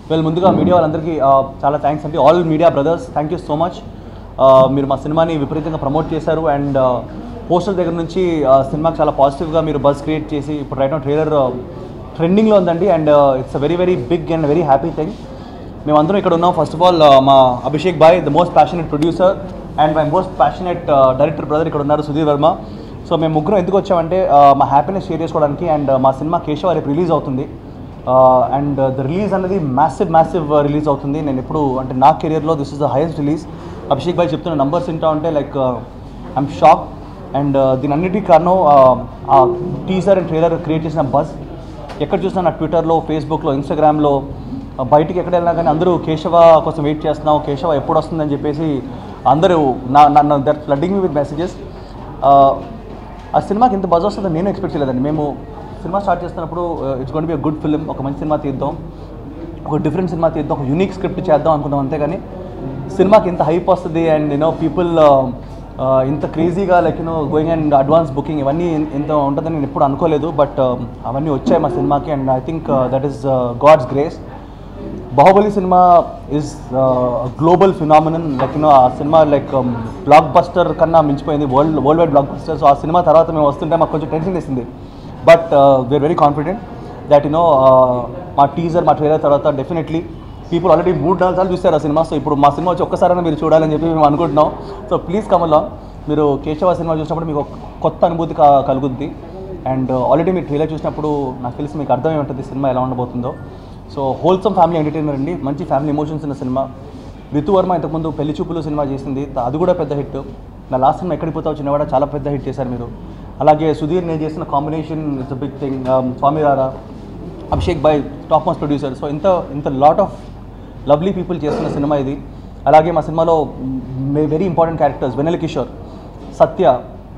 Well ముందుగా media వాళ్ళందరికీ చాలా థ్యాంక్స్ అండి. All media brothers, thank you so much. మీరు మా సినిమాని విపరీతంగా ప్రమోట్ చేశారు అండ్ పోస్టర్ దగ్గర నుంచి సినిమాకి చాలా పాజిటివ్గా మీరు బజ్ క్రియేట్ చేసి ఇప్పుడు రైట్ నౌ ట్రైలర్ ట్రెండింగ్లో ఉందండి and it's a very very big and very happy thing. మేమందరం ఇక్కడ ఉన్నాం. ఫస్ట్ ఆఫ్ ఆల్ మా Abhishek bhai, the most passionate producer and my most passionate director brother ఇక్కడ ఉన్నారు, సుధీర్ వర్మ. సో మేము ముగ్గురం ఎందుకు వచ్చామంటే మా హ్యాపీనెస్ షేర్ చేసుకోవడానికి. అండ్ మా సినిమా కేశవ రేపు రిలీజ్ అవుతుంది అండ్ ద రిలీజ్ అనేది మ్యాసివ్ రిలీజ్ అవుతుంది. నేను ఎప్పుడు అంటే నా కెరియర్లో this is the highest release. Abhishek bhai చెప్తున్న నంబర్స్ వింటా ఉంటే లైక్ ఐఎమ్ షాక్. అండ్ దీని అన్నిటికీ కారణం ఆ టీజర్ అండ్ ట్రైలర్ క్రియేట్ చేసిన బజ్. ఎక్కడ చూసినా నా ట్విట్టర్లో, ఫేస్బుక్లో, ఇన్స్టాగ్రామ్లో, బయటికి ఎక్కడ వెళ్ళినా కానీ అందరూ కేశవ కోసం వెయిట్ చేస్తున్నాం, కేశవ ఎప్పుడు వస్తుందని చెప్పేసి అందరూ నన్ను that flooding me with messages. ఆ సినిమాకి ఇంత బజ్ వస్తుందని నేను ఎక్స్పెక్ట్ చేయలేదండి. మేము సినిమా స్టార్ట్ చేస్తున్నప్పుడు it's going be a good film, ఒక మంచి సినిమా తీద్దాం, ఒక డిఫరెంట్ సినిమా తీద్దాం, ఒక యూనిక్ స్క్రిప్ట్ చేద్దాం అనుకున్నాం. అంతేగాని సినిమాకి ఇంత హైప్ వస్తుంది అండ్ పీపుల్ ఇంత క్రేజీగా like going and advance booking ఇవన్నీ ఇంత ఉంటుందని నేను ఎప్పుడు అనుకోలేదు. బట్ అవన్నీ వచ్చాయి మా సినిమాకి and I think that is God's grace. Baahubali సినిమా ఈజ్ గ్లోబల్ ఫినామినన్. లైక్ ఆ సినిమా లైక్ బ్లాక్ బస్టర్ కన్నా మించిపోయింది, worldwide blockbuster. So ఆ సినిమా తర్వాత మేము వస్తుంటే మాకు కొంచెం టెన్షన్ వేసింది. But we're very confident that మా టీజర్, మా ట్రైలర్ తర్వాత డెఫినెట్లీ పీపుల్ ఆల్రెడీ 3-4 సార్లు చూస్తారు ఆ సినిమా. సో ఇప్పుడు మా సినిమా వచ్చి ఒక్కసారైనా మీరు చూడాలని చెప్పి మేము అనుకుంటున్నాం. So please come along. మీరు కేశవ సినిమా చూసినప్పుడు మీకు కొత్త అనుభూతి కలుగుద్ది. అండ్ ఆల్రెడీ మీరు ట్రైలర్ చూసినప్పుడు నాకు తెలిసి మీకు అర్థమై ఉంటుంది సినిమా ఎలా ఉండబోతుందో. సో హోల్సమ్ ఫ్యామిలీ ఎంటర్టైనర్ అండి, మంచి ఫ్యామిలీ ఎమోషన్స్ ఉన్న సినిమా. రితు వర్మ ఇంతకుముందు పెళ్లి చూపులు సినిమా చేసింది, అది కూడా పెద్ద హిట్. నా లాస్ట్ సినిమా ఎక్కడికి పోతావు చిన్న కూడా చాలా పెద్ద హిట్ చేశారు మీరు. అలాగే సుధీర్ నేను చేసిన combination it's a big thing. Swamy Rara, Abhishek bhai top most producer. So ఇంత లాట్ ఆఫ్ లవ్లీ పీపుల్ చేస్తున్న సినిమా ఇది. అలాగే మా సినిమాలో very important characters Vennela Kishore, Satya,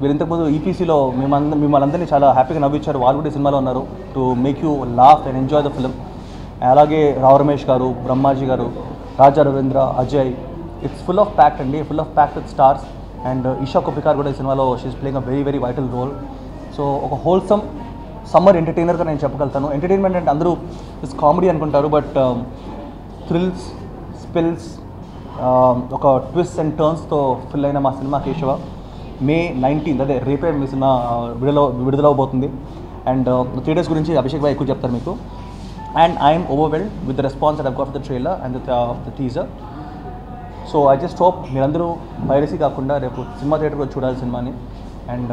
వీరు ఇంతకుముందు ఈపీసీలో మిమ్మల్ని అందరినీ చాలా హ్యాపీగా నవ్వించారు. వాళ్ళు కూడా సినిమాలో ఉన్నారు to make you laugh and enjoy the film. అలాగే Rao Ramesh garu, Brahmaji garu, Raja Ravindra, Ajay. It's full of packed అండి, full of packed with stars. And Isha Koppikar కూడా ఈ సినిమాలో she's playing a very very vital role. So ఒక హోల్సమ్ సమ్మర్ ఎంటర్టైనర్గా నేను చెప్పగలుగుతాను. ఎంటర్టైన్మెంట్ అంటే అందరూ ఇట్స్ కామెడీ అనుకుంటారు, బట్ థ్రిల్స్, స్పిల్స్, ఒక ట్విస్ట్ అండ్ టర్న్స్తో ఫిల్ అయిన మా సినిమా కేశవ May 19th, అదే రేపే మీ సినిమా విడుదలవబోతుంది. అండ్ 3 days గురించి అభిషేక్ భాయ్ ఎక్కువ చెప్తారు మీకు. And I'm overwhelmed with the response that I've got for the trailer and the teaser. So I just hope మీరందరూ పైరసీ కాకుండా రేపు సినిమా థియేటర్ కూడా చూడాలి సినిమాని. And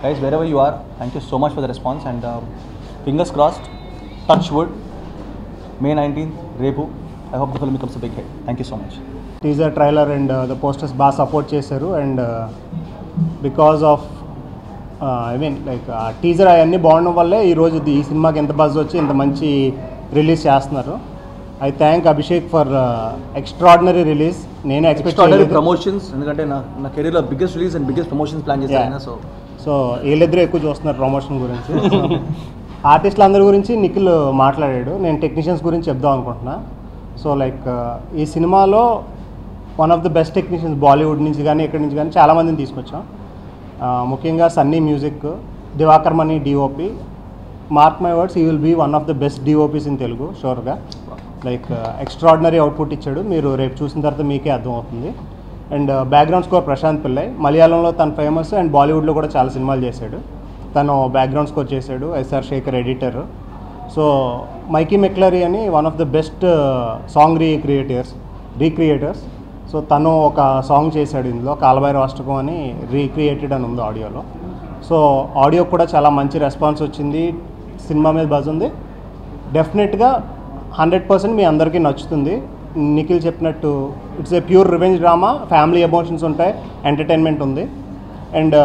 guys wherever you are, thank you so much for the response. And fingers crossed, touch wood, May 19th రేపు. I hope the film becomes a big hit. Thank you so much. Teaser, trailer and the posters బాగా support చేశారు. And because of I mean like ఆ teaser అవన్నీ బాగుండడం వల్లే ఈరోజు ఈ సినిమాకి ఎంత బజ్ వచ్చి ఇంత మంచి రిలీజ్ చేస్తున్నారు. I thank Abhishek for extraordinary release. నేను ఎక్స్పెక్ట్ ప్రమోషన్స్, ఎందుకంటే నా కెరీర్లో biggest release and biggest promotions plan చేశాను. సో వీళ్ళిద్దరూ ఎక్కువ చూస్తున్నారు ప్రమోషన్ గురించి. ఆర్టిస్టులు అందరి గురించి నిఖిల్ మాట్లాడాడు, నేను టెక్నీషియన్స్ గురించి చెప్దాం అనుకుంటున్నా. సో లైక్ ఈ సినిమాలో one of the best technicians Bollywood నుంచి కానీ ఎక్కడి నుంచి కానీ చాలామందిని తీసుకొచ్చాం. ముఖ్యంగా Sunny music, Divakar Mani DOP. Mark my words, he will be one of the best DOPs in Telugu షూర్గా. లైక్ ఎక్స్ట్రాడినరీ అవుట్పుట్ ఇచ్చాడు, మీరు రేపు చూసిన తర్వాత మీకే అర్థమవుతుంది. And background score Prashanth Pillai, మలయాళంలో తను ఫేమస్ అండ్ బాలీవుడ్లో కూడా చాలా సినిమాలు చేశాడు. తను బ్యాక్గ్రౌండ్ స్కోర్ చేశాడు. SR Shekhar editor. So Mikey McCleary అని one of the best song recreators. So తను ఒక సాంగ్ చేశాడు ఇందులో, కాలభైరవ అష్టకం అని, రీక్రియేటెడ్ అని ఉంది ఆడియోలో. సో ఆడియో కూడా చాలా మంచి రెస్పాన్స్ వచ్చింది, సినిమా మీద బజ్ ఉంది. డెఫినెట్గా 100% మీ అందరికీ నచ్చుతుంది. నిఖిల్ చెప్పినట్టు it's a pure revenge drama, family emotions ఉంటాయి, ఎంటర్టైన్మెంట్ ఉంది. అండ్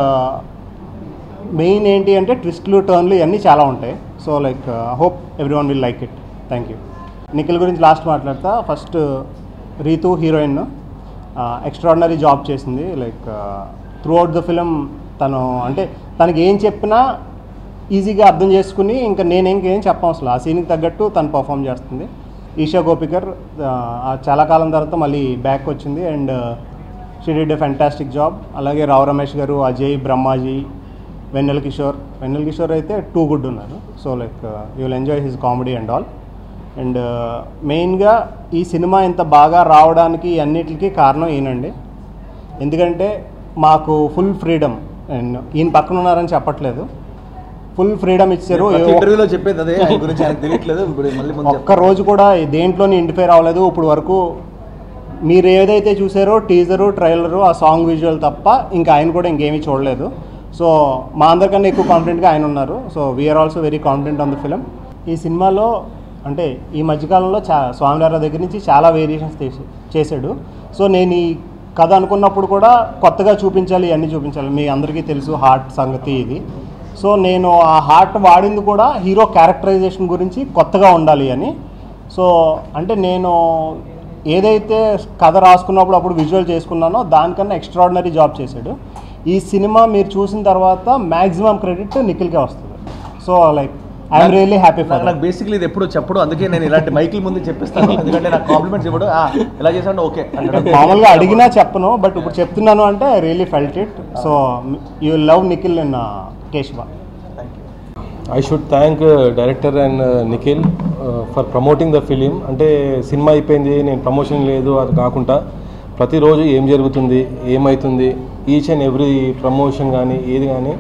మెయిన్ ఏంటి అంటే ట్విస్ట్లు, టర్న్లు ఇవన్నీ చాలా ఉంటాయి. So like hope everyone will like it. Thank you. Nikhil గురించి లాస్ట్ మాట్లాడతా. First Ritu heroine extraordinary job చేసింది. Like throughout the film తను అంటే తనకి ఏం చెప్పినా ఈజీగా అర్థం చేసుకుని ఇంకా నేను ఇంకేం చెప్పవసరం, ఆ సీన్కి తగ్గట్టు తను పర్ఫామ్ చేస్తుంది. ఈషా కోపికర్ చాలా కాలం తర్వాత మళ్ళీ బ్యాక్ వచ్చింది and she did a fantastic job. అలాగే రావు రమేష్ గారు, అజయ్, బ్రహ్మాజీ, వెన్నెల కిషోర్ అయితే టూ గుడ్ ఉన్నారు. So like you will enjoy his comedy and all. And మెయిన్గా ఈ సినిమా ఇంత బాగా రావడానికి అన్నిటికీ కారణం ఈయనండి. ఎందుకంటే మాకు ఫుల్ ఫ్రీడమ్, అండ్ ఈయన పక్కన ఉన్నారని చెప్పట్లేదు, ఫుల్ ఫ్రీడమ్ ఇచ్చారు. ఇంటర్వ్యూలో చెప్పేది అదే, ఆయన గురించి ఆయనకు తెలియట్లేదు. ఇప్పుడు మళ్ళీ ఒక్క రోజు కూడా దేంట్లోని ఇంటర్ఫేర్ అవ్వలేదు ఇప్పుడు వరకు. మీరు ఏదైతే చూసారో టీజరు, ట్రైలరు, ఆ సాంగ్ విజువల్ తప్ప ఇంకా ఆయన కూడా ఇంకేమీ చూడలేదు. సో మా అందరికన్నా ఎక్కువ కాన్ఫిడెంట్గా ఆయన ఉన్నారు. So we're also very confident on the film. ఈ సినిమాలో అంటే ఈ మధ్యకాలంలో స్వామివారి దగ్గర నుంచి చాలా వేరియేషన్స్ చేశాడు. సో నేను ఈ కథ అనుకున్నప్పుడు కూడా కొత్తగా చూపించాలి, అన్నీ చూపించాలి. మీ అందరికీ తెలుసు హార్ట్ సంగతి ఇది. సో నేను ఆ హార్ట్ వాడింది కూడా హీరో క్యారెక్టరైజేషన్ గురించి కొత్తగా ఉండాలి అని. సో అంటే నేను ఏదైతే కథ రాసుకున్నప్పుడు అప్పుడు విజువల్ చేసుకున్నానో దానికన్నా ఎక్స్ట్రాడినరీ జాబ్ చేశాడు. ఈ సినిమా మీరు చూసిన తర్వాత మ్యాక్సిమం క్రెడిట్ నిఖిల్కే వస్తుంది. So like I'm really happy for నాకు బేసిక్లీ ఇది ఎప్పుడు చెప్పడు, అందుకే నేను ఇలాంటి మైకిల్ ముందు చెప్పిస్తాను. ఎందుకంటే నాకు కాంప్లిమెంట్స్ ఇవ్వడు, ఎలా చేసాడు ఓకే మామూలుగా అడిగినా చెప్పను, బట్ ఇప్పుడు చెప్తున్నాను అంటే I really felt it. So you love Nikhil in Keshava. I should thank director and Nikhil for promoting the film. అంటే సినిమా అయిపోయింది, నేను ప్రమోషన్ లేదు అది కాకుండా ప్రతిరోజు ఏం జరుగుతుంది, ఏమవుతుంది, ఈచ్ అండ్ ఎవ్రీ ప్రమోషన్ కానీ ఏది కానీ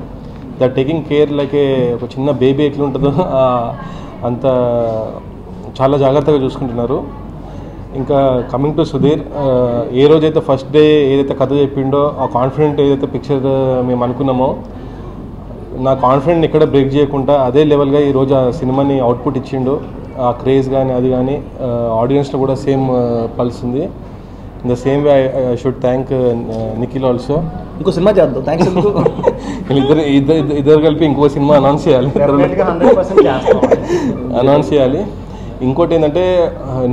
ద టేకింగ్ కేర్ లైక్ ఒక చిన్న బేబీ ఎట్లుంటుందో అంత చాలా జాగ్రత్తగా చూసుకుంటున్నారు. ఇంకా కమింగ్ టు సుధీర్, ఏ రోజైతే ఫస్ట్ డే ఏదైతే కథ చెప్పిండో ఆ కాన్ఫిడెంట్ ఏదైతే పిక్చర్ మేము అనుకున్నామో నా కాన్ఫిడెంట్ ఇక్కడ బ్రేక్ చేయకుండా అదే లెవెల్గా ఈరోజు ఆ సినిమాని అవుట్పుట్ ఇచ్చిండు. ఆ క్రేజ్ కానీ అది కానీ ఆడియన్స్లో కూడా సేమ్ పల్స్ ఉంది. In the same way I should thank Nikhil also. ఇంకో సినిమా చేద్దాం, థ్యాంక్స్. ఇద్దరు కలిపి ఇంకో సినిమా అనౌన్స్ చేయాలి. ఇంకోటి ఏంటంటే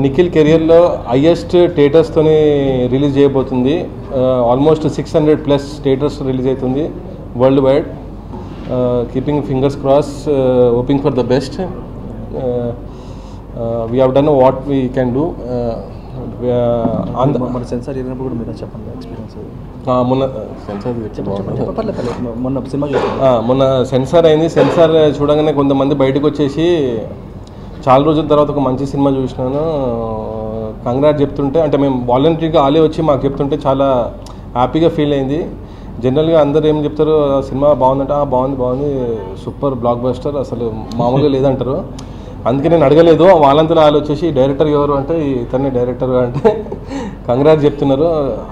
నిఖిల్ కెరియర్లో హైయెస్ట్ థియేటర్స్తోని రిలీజ్ చేయబోతుంది. ఆల్మోస్ట్ 600+ థియేటర్స్ రిలీజ్ అవుతుంది world wide. Keeping fingers crossed, hoping for the best. We have done what we can do. మన సెన్సార్ జరిగినప్పుడు కూడా మీరు చెప్పండి ఎక్స్పీరియన్స్. మొన్న సెన్సార్ అయింది. సెన్సార్ చూడగానే కొంతమంది బయటకు వచ్చేసి చాలా రోజుల తర్వాత ఒక మంచి సినిమా చూసినాను కంగ్రాట్ చెప్తుంటే, అంటే మేము వాలంటరీగా ఆలే వచ్చి మాకు చెప్తుంటే చాలా హ్యాపీగా ఫీల్ అయింది. జనరల్గా అందరూ ఏం చెప్తారు, సినిమా బాగుందంటే బాగుంది సూపర్ బ్లాక్ బస్టర్ అసలు మామూలుగా లేదంటారు. అందుకే నేను అడగలేదు. వాళ్ళంతా వాళ్ళు వచ్చేసి డైరెక్టర్ ఎవరు అంటే ఇతనే డైరెక్టర్ అంటే కంగ్రాట్స్ చెప్తున్నారు.